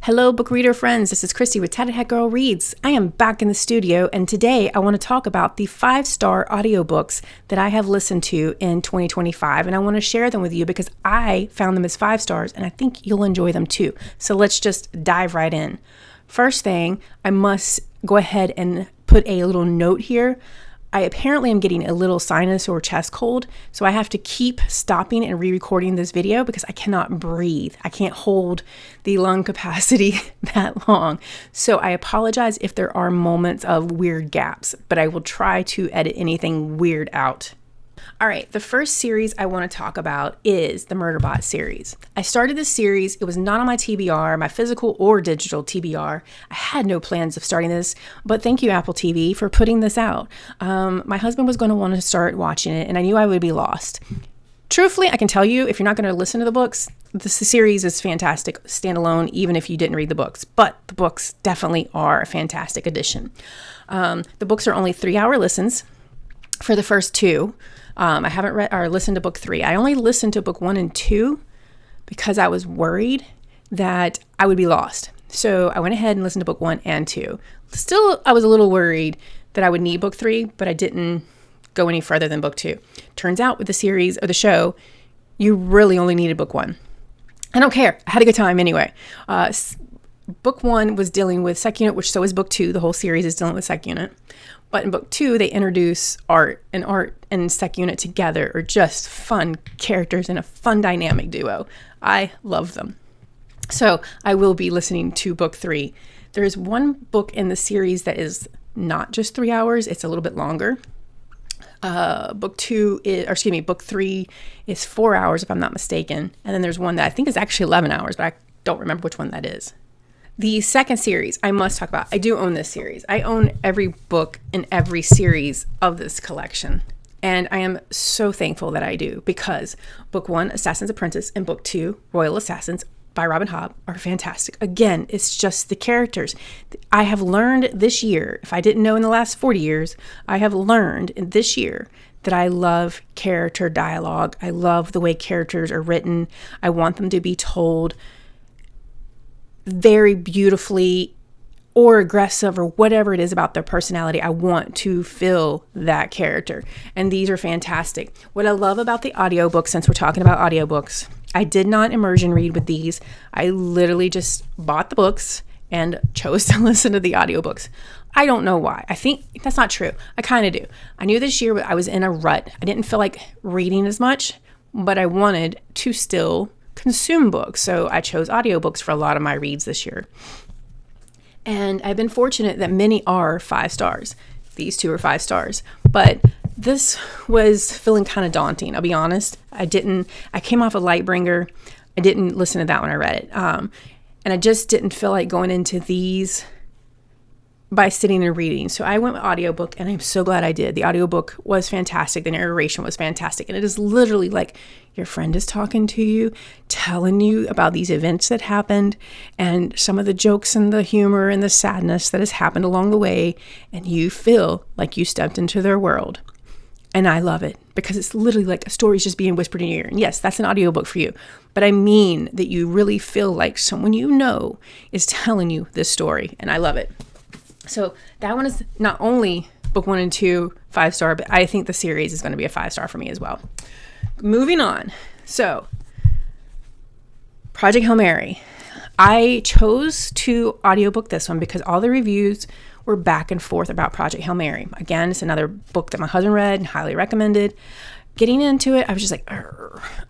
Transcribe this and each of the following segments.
Hello, book reader friends. This is Christy with Tatted Hat Girl Reads. I am back in the studio, and today I want to talk about the 5-star audiobooks that I have listened to in 2025, and I want to share them with you because I found them as 5 stars, and I think you'll enjoy them too. So let's just dive right in. First thing, I must go ahead and put a little note here. I apparently am getting a little sinus or chest cold, so I have to keep stopping and re-recording this video because I cannot breathe. I can't hold the lung capacity that long. So I apologize if there are moments of weird gaps, but I will try to edit anything weird out. All right, the first series I want to talk about is the Murderbot series. I started this series. It was not on my TBR, my physical or digital TBR. I had no plans of starting this, but thank you, Apple TV, for putting this out. My husband was going to want to start watching it, and I knew I would be lost. Truthfully, I can tell you, if you're not going to listen to the books, the series is fantastic, standalone, even if you didn't read the books. But the books definitely are a fantastic addition. The books are only 3-hour listens for the first 2. I haven't read or listened to book 3. I only listened to book 1 and 2 because I was worried that I would be lost. So I went ahead and listened to book 1 and 2. Still, I was a little worried that I would need book 3, but I didn't go any further than book 2. Turns out with the series or the show, you really only needed book 1. I don't care. I had a good time anyway. Book 1 was dealing with Sec Unit, which so is book 2. The whole series is dealing with Sec Unit. But in book 2, they introduce Art and Sec Unit together are just fun characters and a fun dynamic duo. I love them. So I will be listening to book 3. There is one book in the series that is not just 3 hours. It's a little bit longer. Book 3 is 4 hours, if I'm not mistaken. And then there's one that I think is actually 11 hours, but I don't remember which one that is. The second series I must talk about. I do own this series. I own every book in every series of this collection. And I am so thankful that I do because book 1, Assassin's Apprentice, and book 2, Royal Assassins by Robin Hobb are fantastic. Again, it's just the characters. I have learned this year, if I didn't know in the last 40 years, I have learned this year that I love character dialogue. I love the way characters are written. I want them to be told very beautifully or aggressive or whatever it is about their personality. I want to feel that character. And these are fantastic. What I love about the audiobook, since we're talking about audiobooks, I did not immersion read with these. I literally just bought the books and chose to listen to the audiobooks. I don't know why. I think that's not true. I kind of do. I knew this year I was in a rut. I didn't feel like reading as much, but I wanted to still consume books. So I chose audiobooks for a lot of my reads this year. And I've been fortunate that many are 5 stars. These 2 are 5 stars. But this was feeling kind of daunting. I'll be honest. I came off of Lightbringer. I didn't listen to that when I read it. And I just didn't feel like going into these by sitting and reading. So I went with audiobook, and I'm so glad I did. The audiobook was fantastic. The narration was fantastic. And it is literally like your friend is talking to you, telling you about these events that happened and some of the jokes and the humor and the sadness that has happened along the way. And you feel like you stepped into their world. And I love it because it's literally like a story is just being whispered in your ear. And yes, that's an audiobook for you. But I mean that you really feel like someone you know is telling you this story. And I love it. So that one is not only book 1 and 2 5 star, but I think the series is going to be a 5 star for me as well. Moving on. So Project Hail Mary. I chose to audiobook this one because all the reviews were back and forth about Project Hail Mary. Again, it's another book that my husband read and highly recommended. Getting into it, I was just like,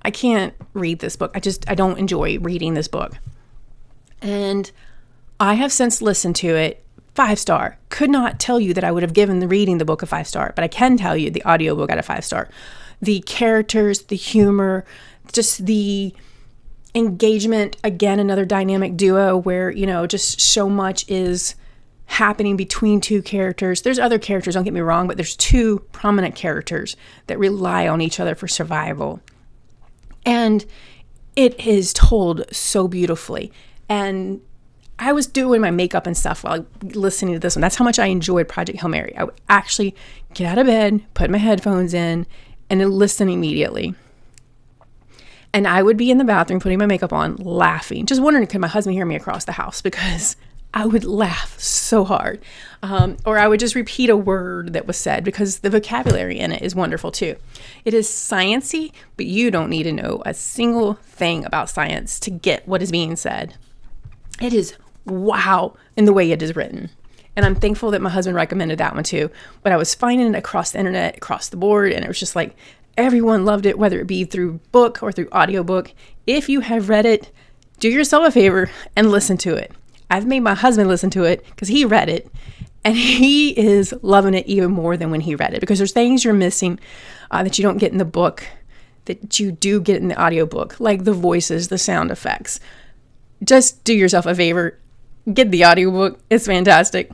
I can't read this book. I don't enjoy reading this book. And I have since listened to it. 5 star. Could not tell you that I would have given the reading the book a 5 star, but I can tell you the audiobook got a 5 star. The characters, the humor, just the engagement, again, another dynamic duo where, just so much is happening between 2 characters. There's other characters, don't get me wrong, but there's 2 prominent characters that rely on each other for survival. And it is told so beautifully. And I was doing my makeup and stuff while listening to this one. That's how much I enjoyed Project Hail Mary. I would actually get out of bed, put my headphones in, and then listen immediately. And I would be in the bathroom putting my makeup on, laughing, just wondering, could my husband hear me across the house? Because I would laugh so hard. Or I would just repeat a word that was said, because the vocabulary in it is wonderful too. It is sciencey, but you don't need to know a single thing about science to get what is being said. It is wow in the way it is written. And I'm thankful that my husband recommended that one too. But I was finding it across the internet, across the board, and it was just like everyone loved it, whether it be through book or through audiobook. If you have read it, do yourself a favor and listen to it. I've made my husband listen to it because he read it, and he is loving it even more than when he read it, because there's things you're missing that you don't get in the book that you do get in the audiobook, like the voices, the sound effects. Just do yourself a favor. Get the audiobook. It's fantastic.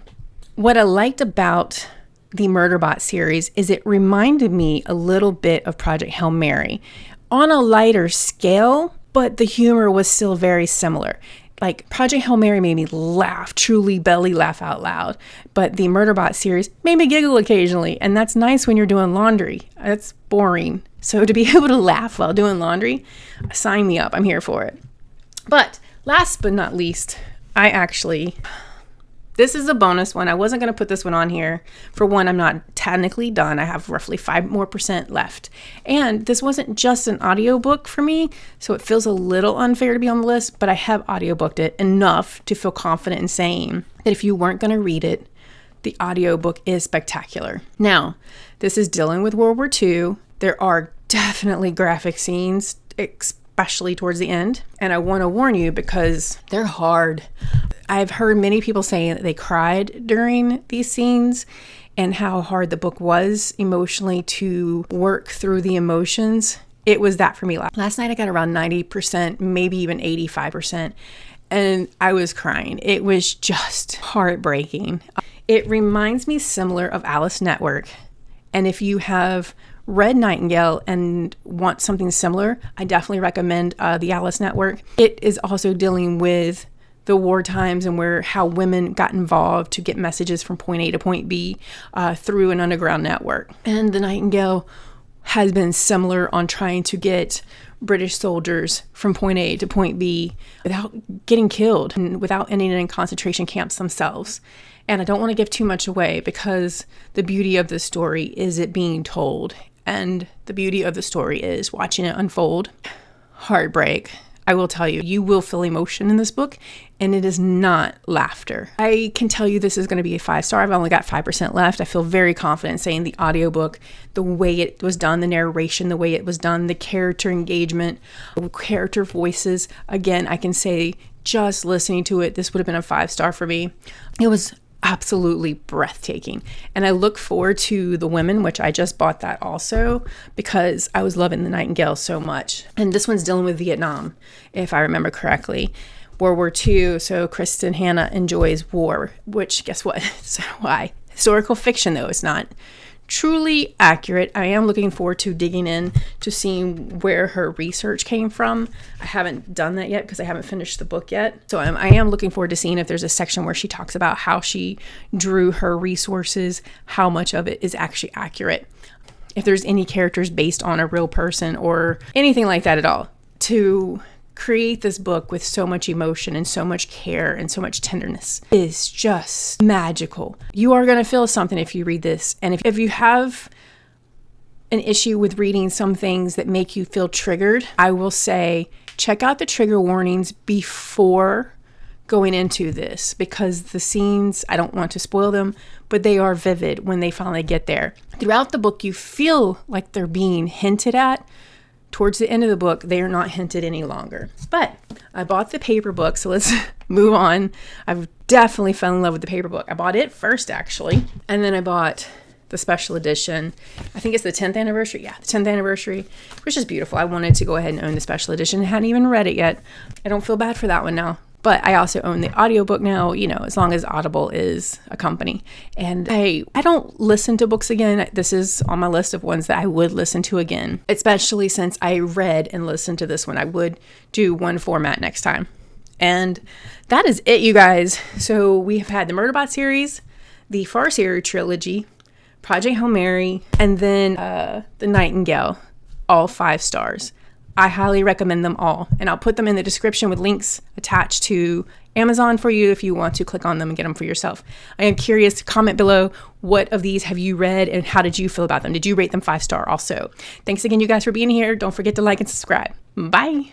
What I liked about the Murderbot series is it reminded me a little bit of Project Hail Mary on a lighter scale, but the humor was still very similar. Like Project Hail Mary made me laugh, truly belly laugh out loud. But the Murderbot series made me giggle occasionally. And that's nice when you're doing laundry. That's boring. So to be able to laugh while doing laundry, sign me up. I'm here for it. But last but not least, this is a bonus one. I wasn't going to put this one on here. For one, I'm not technically done. I have roughly 5% more left. And this wasn't just an audiobook for me, so it feels a little unfair to be on the list, but I have audiobooked it enough to feel confident in saying that if you weren't going to read it, the audiobook is spectacular. Now, this is dealing with World War II. There are definitely graphic scenes, especially towards the end. And I want to warn you because they're hard. I've heard many people saying that they cried during these scenes and how hard the book was emotionally to work through the emotions. It was that for me. Last night I got around 90%, maybe even 85%, and I was crying. It was just heartbreaking. It reminds me similar of Alice Network. And if you have read Nightingale and want something similar, I definitely recommend the Alice Network. It is also dealing with the war times and how women got involved to get messages from point A to point B through an underground network. And the Nightingale has been similar on trying to get British soldiers from point A to point B without getting killed and without ending in concentration camps themselves. And I don't want to give too much away because the beauty of the story is it being told. And the beauty of the story is watching it unfold. Heartbreak. I will tell you, you will feel emotion in this book, and it is not laughter. I can tell you this is going to be a 5-star. I've only got 5% left. I feel very confident saying the audiobook, the way it was done, the narration, the way it was done, the character engagement, character voices. Again, I can say just listening to it, this would have been a 5-star for me. It was absolutely breathtaking. And I look forward to The Women, which I just bought that also because I was loving The Nightingale so much. And this one's dealing with Vietnam, if I remember correctly. World War II, so Kristen Hanna enjoys war, which guess what? So why? Historical fiction though, it's not truly accurate. I am looking forward to digging in to seeing where her research came from. I haven't done that yet because I haven't finished the book yet. So I am looking forward to seeing if there's a section where she talks about how she drew her resources, how much of it is actually accurate. If there's any characters based on a real person or anything like that at all. To create this book with so much emotion and so much care and so much tenderness is just magical. You are going to feel something if you read this. And if you have an issue with reading some things that make you feel triggered, I will say check out the trigger warnings before going into this, because the scenes, I don't want to spoil them, but they are vivid when they finally get there. Throughout the book, you feel like they're being hinted at. Towards the end of the book, they are not hinted any longer. But I bought the paper book, so let's move on. I've definitely fell in love with the paper book. I bought it first, actually, and then I bought the special edition. I think it's the 10th anniversary. Yeah, the 10th anniversary, which is beautiful. I wanted to go ahead and own the special edition. I hadn't even read it yet. I don't feel bad for that one now. But I also own the audiobook now, as long as Audible is a company. And I don't listen to books again. This is on my list of ones that I would listen to again, especially since I read and listened to this one. I would do one format next time. And that is it, you guys. So we have had the Murderbot series, the Farseer Trilogy, Project Hail Mary, and then the Nightingale, all 5 stars. I highly recommend them all. And I'll put them in the description with links attached to Amazon for you if you want to click on them and get them for yourself. I am curious, comment below, what of these have you read and how did you feel about them? Did you rate them 5-star also? Thanks again, you guys, for being here. Don't forget to like and subscribe. Bye.